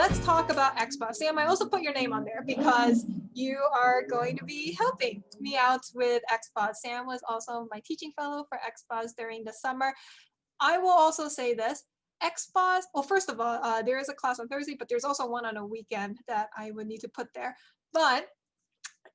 let's talk about Expos. Sam, I also put your name on there because you are going to be helping me out with Expos. Sam was also my teaching fellow for Expos during the summer. I will also say this, Expos, well, first of all, there is a class on Thursday, but there's also one on a weekend that I would need to put there. But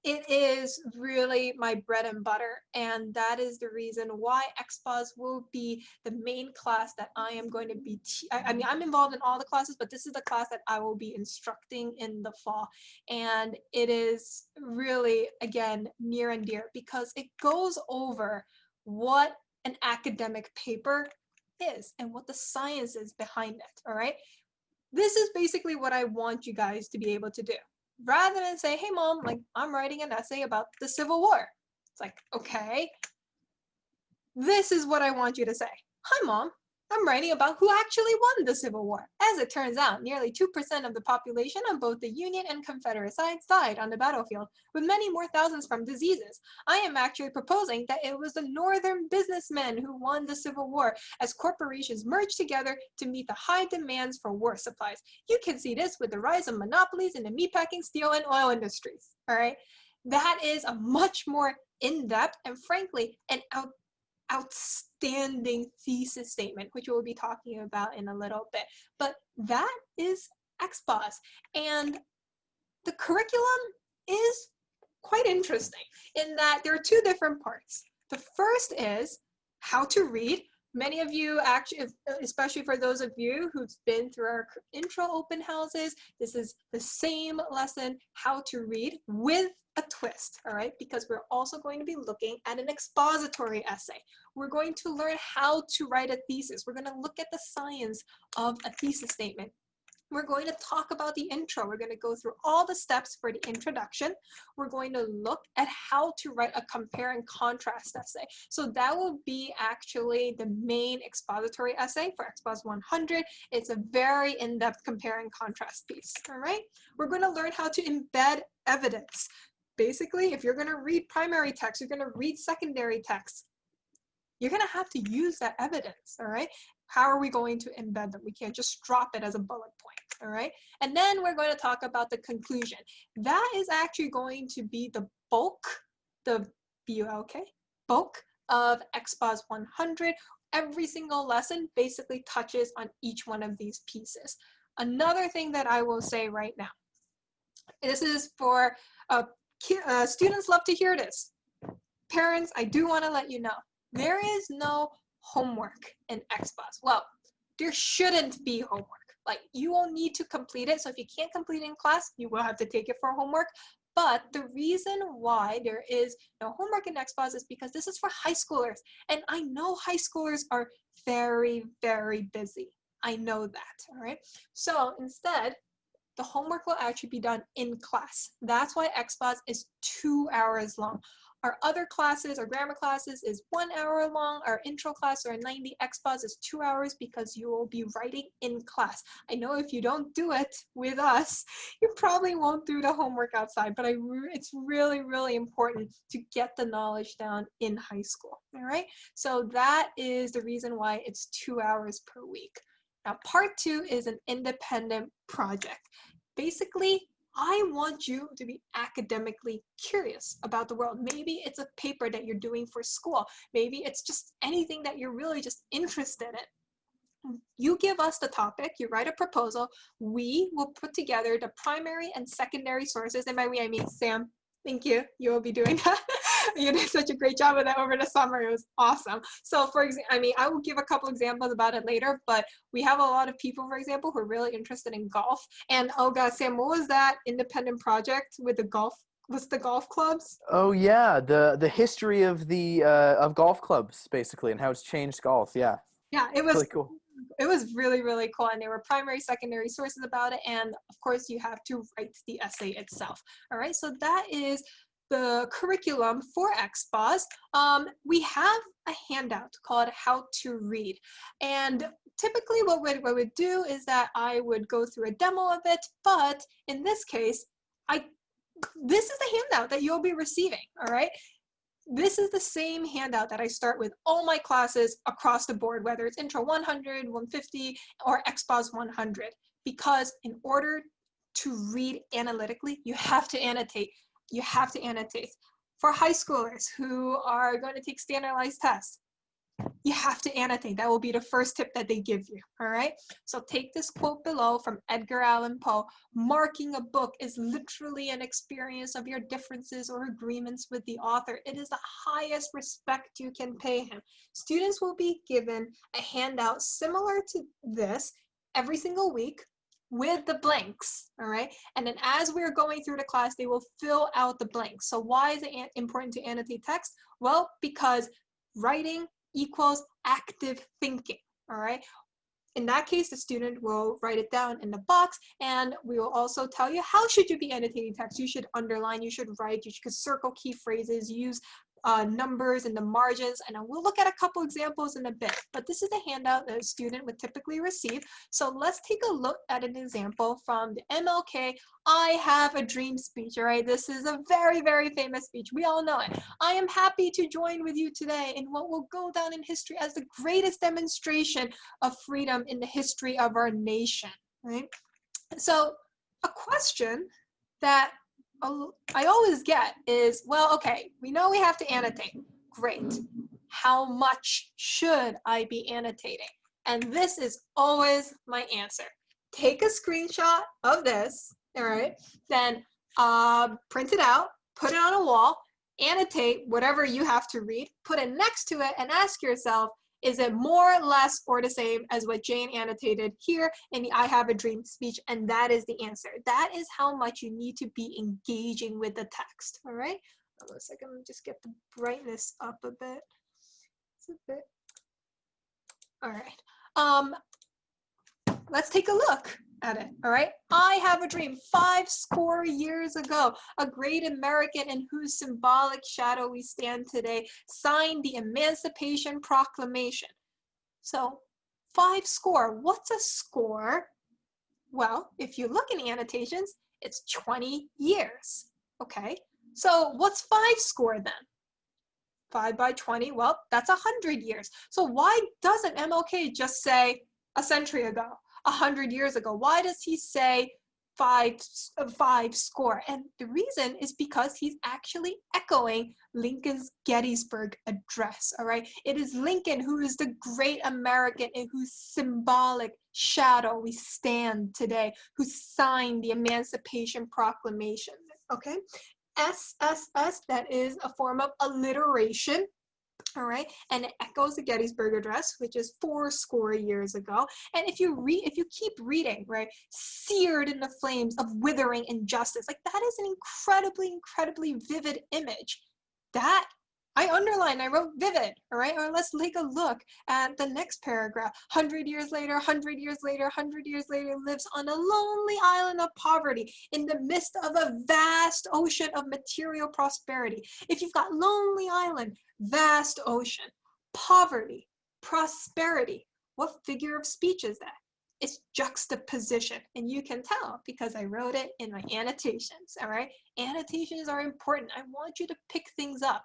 it is really my bread and butter, and that is the reason why Expos will be the main class that I am going to be I mean, I'm involved in all the classes, but this is the class that I will be instructing in the fall. And it is really, again, near and dear because it goes over what an academic paper is and what the science is behind it. All right, this is basically what I want you guys to be able to do. Rather than say, hey mom, like I'm writing an essay about the Civil War. It's like, okay, this is what I want you to say. Hi mom, I'm writing about who actually won the Civil War. As it turns out, nearly 2% of the population on both the Union and Confederate sides died on the battlefield, with many more thousands from diseases. I am actually proposing that it was the northern businessmen who won the Civil War as corporations merged together to meet the high demands for war supplies. You can see this with the rise of monopolies in the meatpacking, steel, and oil industries. All right, that is a much more in-depth and frankly an outstanding thesis statement, which we'll be talking about in a little bit. But that is Expos, and the curriculum is quite interesting in that there are two different parts. The first is how to read. Many of you actually, especially for those of you who've been through our intro open houses, this is the same lesson, how to read, with a twist, all right? Because we're also going to be looking at an expository essay. We're going to learn how to write a thesis. We're going to look at the science of a thesis statement. We're going to talk about the intro. We're going to go through all the steps for the introduction. We're going to look at how to write a compare and contrast essay. So that will be actually the main expository essay for Expos 100. It's a very in-depth compare and contrast piece, all right? We're going to learn how to embed evidence. Basically, if you're going to read primary text, you're going to read secondary text, you're going to have to use that evidence, all right? How are we going to embed them? We can't just drop it as a bullet point, all right? And then we're going to talk about the conclusion. That is actually going to be the bulk, the B-U-L-K, bulk of Expos 100. Every single lesson basically touches on each one of these pieces. Another thing that I will say right now, this is for students love to hear this. Parents, I do want to let you know, there is no homework in Expos. Well, there shouldn't be homework. Like, you will need to complete it. So if you can't complete it in class, you will have to take it for homework. But the reason why there is no homework in Expos is because this is for high schoolers. And I know high schoolers are very, very busy. I know that, all right? So instead, the homework will actually be done in class. That's why Expos is 2 hours long. Our other classes, our grammar classes, is 1 hour long. Our intro class, or 90 Expos, is 2 hours because you will be writing in class. I know if you don't do it with us, you probably won't do the homework outside, but it's really, really important to get the knowledge down in high school, all right? So that is the reason why it's 2 hours per week. Now, part 2 is an independent project. Basically, I want you to be academically curious about the world. Maybe it's a paper that you're doing for school. Maybe it's just anything that you're really just interested in. You give us the topic, you write a proposal, we will put together the primary and secondary sources. And by we, I mean Sam. Thank you. You will be doing that. You did such a great job of that over the summer. It was awesome. So for example, I mean, I will give a couple examples about it later, but we have a lot of people, for example, who are really interested in golf. And oh God, Sam, what was that independent project with the golf? Was the golf clubs? Oh yeah, the history of the of golf clubs basically, and how it's changed golf. Yeah. Yeah, it was Really cool. It was really, really cool. And there were primary, secondary sources about it. And of course, you have to write the essay itself. All right, so that is the curriculum for Expos. We have a handout called How to Read. And typically what we would do is that I would go through a demo of it. But in this case, this is the handout that you'll be receiving, all right? This is the same handout that I start with all my classes across the board, whether it's Intro 100, 150, or Expos 100. because in order to read analytically, you have to annotate. You have to annotate. For high schoolers who are going to take standardized tests, you have to annotate. That will be the first tip that they give you, all right? So take this quote below from Edgar Allan Poe. Marking a book is literally an experience of your differences or agreements with the author. It is the highest respect you can pay him. Students will be given a handout similar to this every single week with the blanks, all right? And then as we're going through the class, they will fill out the blanks. So why is it important to annotate text? Well, because writing equals active thinking, all right? In that case, the student will write it down in the box, and we will also tell you how should you be annotating text. You should underline, you should write, you should circle key phrases, use numbers in the margins, and we'll look at a couple examples in a bit. But this is a handout that a student would typically receive. So let's take a look at an example from the MLK I Have a Dream speech, all right? This is a very, very famous speech. We all know it. I am happy to join with you today in what will go down in history as the greatest demonstration of freedom in the history of our nation, right? So a question that I always get is, well, okay, we know we have to annotate. Great. How much should I be annotating? And this is always my answer. Take a screenshot of this, all right? Then print it out, put it on a wall, annotate whatever you have to read, put it next to it, and ask yourself, is it more, less, or the same as what Jane annotated here in the I Have a Dream speech? And that is the answer. That is how much you need to be engaging with the text, all right? Hold on a second, let me just get the brightness up a bit. It's a bit. All right. Let's take a look at it, all right? I have a dream 50 years ago, a great American in whose symbolic shadow we stand today signed the Emancipation Proclamation. So 50, what's a score? Well, if you look in annotations, it's 20 years, okay? So what's 50 then? 5 by 20, well, that's 100 years. So why doesn't MLK just say a century ago, 100 years ago? Why does he say 50? And the reason is because he's actually echoing Lincoln's Gettysburg Address, all right? It is Lincoln who is the great American in whose symbolic shadow we stand today, who signed the Emancipation Proclamation, okay? SSS, that is a form of alliteration, all right, and it echoes the Gettysburg Address, which is 80 years ago. And if you keep reading, right, seared in the flames of withering injustice, like that is an incredibly vivid image. That I underlined, I wrote vivid, all right? Or let's take a look at the next paragraph. 100 years later, 100 years later, 100 years later, lives on a lonely island of poverty in the midst of a vast ocean of material prosperity. If you've got lonely island, vast ocean, poverty, prosperity, what figure of speech is that? It's juxtaposition, and you can tell because I wrote it in my annotations, all right? Annotations are important. I want you to pick things up.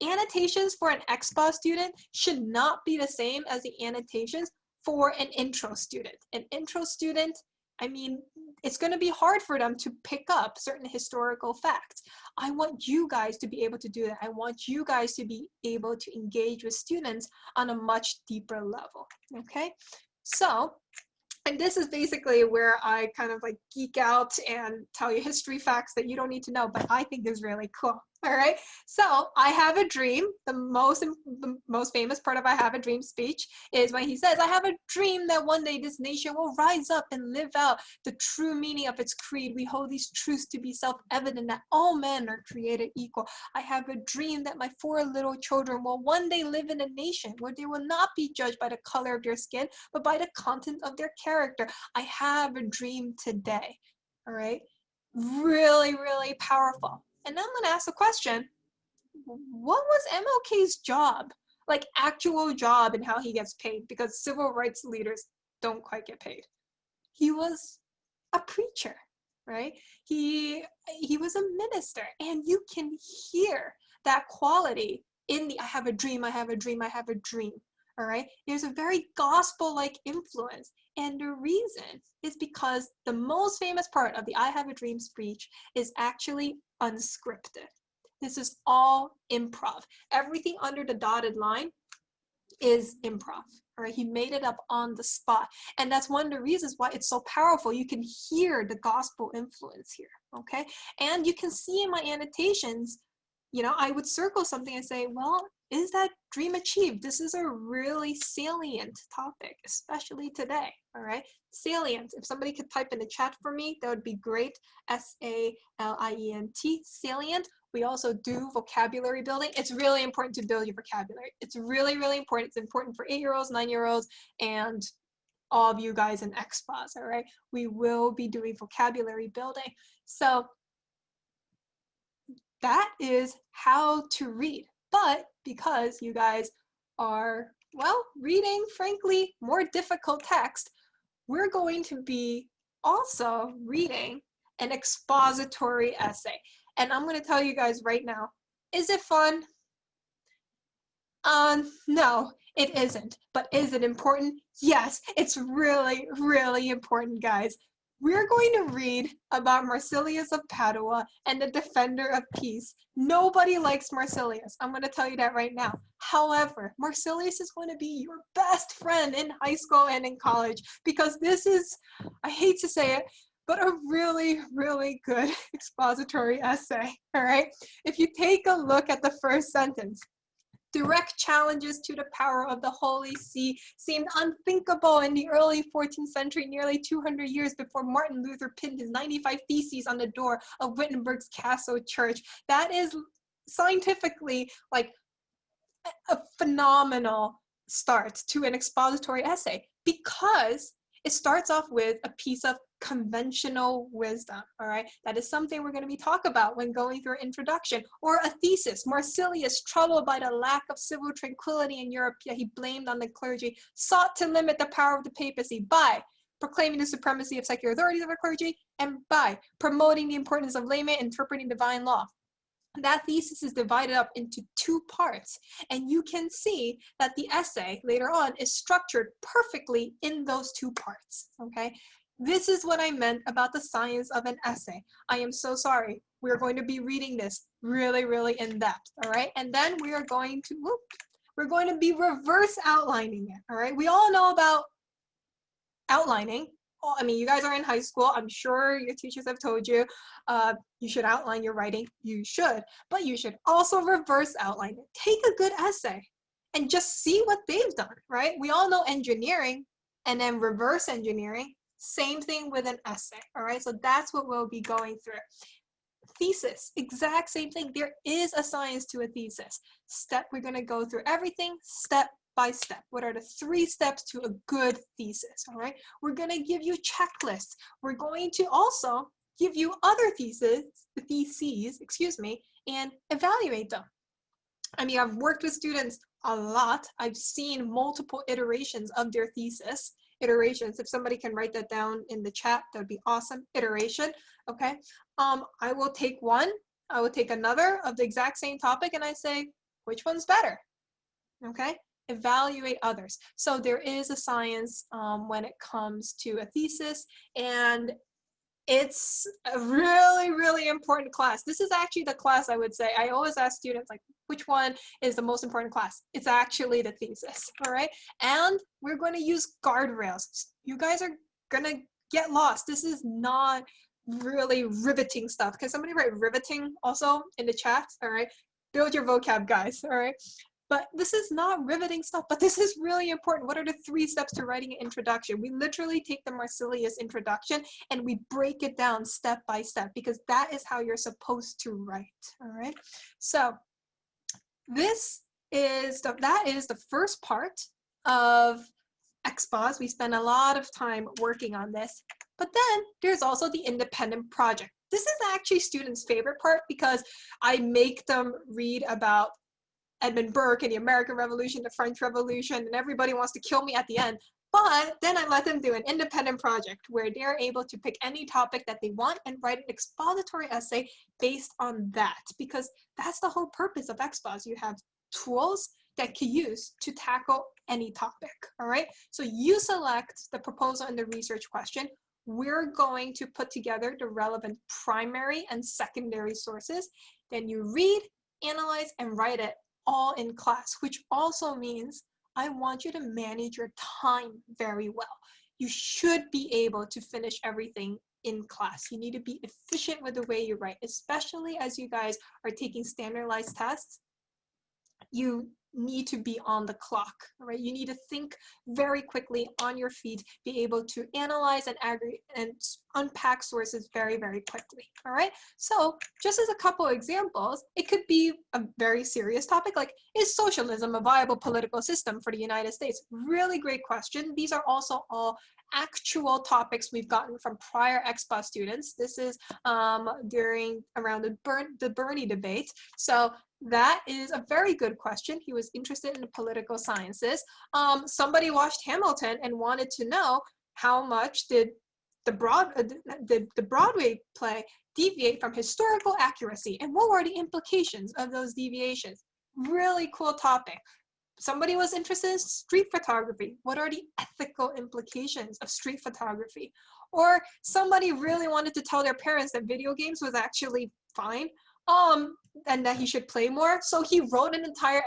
Annotations for an Expos student should not be the same as the annotations for an intro student. An intro student, I mean, it's going to be hard for them to pick up certain historical facts. I want you guys to be able to do that. I want you guys to be able to engage with students on a much deeper level, okay? So, and this is basically where I kind of like geek out and tell you history facts that you don't need to know, but I think is really cool. All right. So I have a dream. The most famous part of I Have a Dream speech is when he says, I have a dream that one day this nation will rise up and live out the true meaning of its creed. We hold these truths to be self-evident that all men are created equal. I have a dream that my 4 little children will one day live in a nation where they will not be judged by the color of their skin, but by the content of their character. I have a dream today. All right. Really powerful. And then I'm going to ask the question, what was MLK's job? Like actual job and how he gets paid, because civil rights leaders don't quite get paid. He was a preacher, right? He was a minister, and you can hear that quality in the I have a dream, I have a dream, I have a dream, all right? There's a very gospel-like influence And the reason is because the most famous part of the I Have a Dream speech is actually unscripted. This is all improv. Everything under the dotted line is improv. All right, he made it up on the spot. And that's one of the reasons why it's so powerful. You can hear the gospel influence here, okay? And you can see in my annotations, you know, I would circle something and say, well, is that dream achieved? This is a really salient topic, especially today, all right? Salient. If somebody could type in the chat for me, that would be great. S-A-L-I-E-N-T, salient. We also do vocabulary building. It's really important to build your vocabulary. It's really, really important. It's important for 8-year-olds, 9-year-olds, and all of you guys in Expos, all right? We will be doing vocabulary building. So that is how to read. But because you guys are, well, reading, frankly, more difficult text, we're going to be also reading an expository essay. And I'm going to tell you guys right now, is it fun? No, it isn't. But is it important? Yes, it's really, really important, guys. We're going to read about Marsilius of Padua and the defender of peace. Nobody likes Marsilius. I'm going to tell you that right now. However, Marsilius is going to be your best friend in high school and in college because this is, I hate to say it, but a really, really good expository essay, all right? If you take a look at the first sentence, direct challenges to the power of the Holy See seemed unthinkable in the early 14th century, nearly 200 years before Martin Luther pinned his 95 Theses on the door of Wittenberg's Castle Church. That is scientifically like a phenomenal start to an expository essay because it starts off with a piece of conventional wisdom, all right? That is something we're going to be talking about when going through an introduction. Or a thesis. Marsilius, troubled by the lack of civil tranquility in Europe that he blamed on the clergy, sought to limit the power of the papacy by proclaiming the supremacy of secular authorities of the clergy and by promoting the importance of laymen interpreting divine law. That thesis is divided up into 2 parts, and you can see that the essay later on is structured perfectly in those 2 parts, okay? This is what I meant about the science of an essay. I am so sorry. We're going to be reading this really, really in depth, all right? And then we are going to, we're going to be reverse outlining it, all right? We all know about outlining. I mean, you guys are in high school. I'm sure your teachers have told you you should outline your writing. You should, but you should also reverse outline it. Take a good essay and just see what they've done, right? We all know engineering and then reverse engineering. Same thing with an essay, all right? So that's what we'll be going through. Thesis, exact same thing. There is a science to a thesis. We're going to go through everything step by step. What are the 3 steps to a good thesis, all right? We're going to give you checklists. We're going to also give you other theses, excuse me, and evaluate them. I mean, I've worked with students a lot. I've seen multiple iterations of their thesis. Iterations, if somebody can write that down in the chat, that would be awesome. Iteration, okay? I will take one, I will take another of the exact same topic, and I say, which one's better, okay? Evaluate others. So there is a science when it comes to a thesis, and it's a really, really important class. This is actually the class I would say. I always ask students, like, which one is the most important class? It's actually the thesis, all right? And we're going to use guardrails. You guys are going to get lost. This is not really riveting stuff. Can somebody write riveting also in the chat, all right? Build your vocab, guys, all right? But this is not riveting stuff, but this is really important. What are the 3 steps to writing an introduction? We literally take the Marsilius introduction and we break it down step by step because that is how you're supposed to write, all right? So that is the first part of Expos. We spend a lot of time working on this, but then there's also the independent project. This is actually students' favorite part because I make them read about Edmund Burke and the American Revolution, the French Revolution, and everybody wants to kill me at the end. But then I let them do an independent project where they're able to pick any topic that they want and write an expository essay based on that, because that's the whole purpose of Expos. You have tools that you use to tackle any topic, all right? So you select the proposal and the research question. We're going to put together the relevant primary and secondary sources. Then you read, analyze, and write it all in class, which also means I want you to manage your time very well. You should be able to finish everything in class. You need to be efficient with the way you write, especially as you guys are taking standardized tests. You need to be on the clock, right? You need to think very quickly on your feet, be able to analyze and aggregate and unpack sources very, very quickly, all right? So just as a couple examples, it could be a very serious topic like, is socialism a viable political system for the United States? Really great question. These are also all actual topics we've gotten from prior Expos students. This is around the Bernie debate. So that is a very good question. He was interested in the political sciences. Somebody watched Hamilton and wanted to know how much did the Broadway play deviate from historical accuracy, and what were the implications of those deviations? Really cool topic. Somebody was interested in street photography. What are the ethical implications of street photography? Or somebody really wanted to tell their parents that video games was actually fine, and that he should play more. So he wrote an entire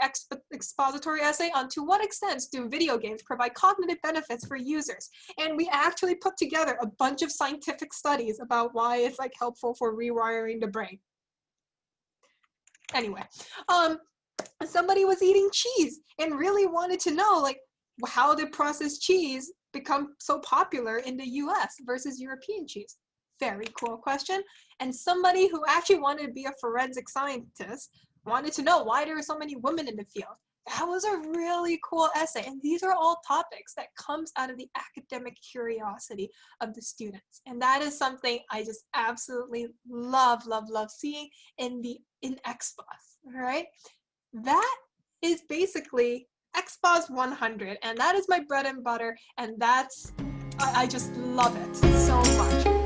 expository essay on to what extent do video games provide cognitive benefits for users. And we actually put together a bunch of scientific studies about why it's like helpful for rewiring the brain. Anyway, somebody was eating cheese and really wanted to know, like, how did processed cheese become so popular in the US versus European cheese? Very cool question. And somebody who actually wanted to be a forensic scientist wanted to know why there are so many women in the field. That was a really cool essay. And these are all topics that comes out of the academic curiosity of the students. And that is something I just absolutely love seeing in Expos, all right? That is basically Expos 100, and that is my bread and butter, and I just love it so much.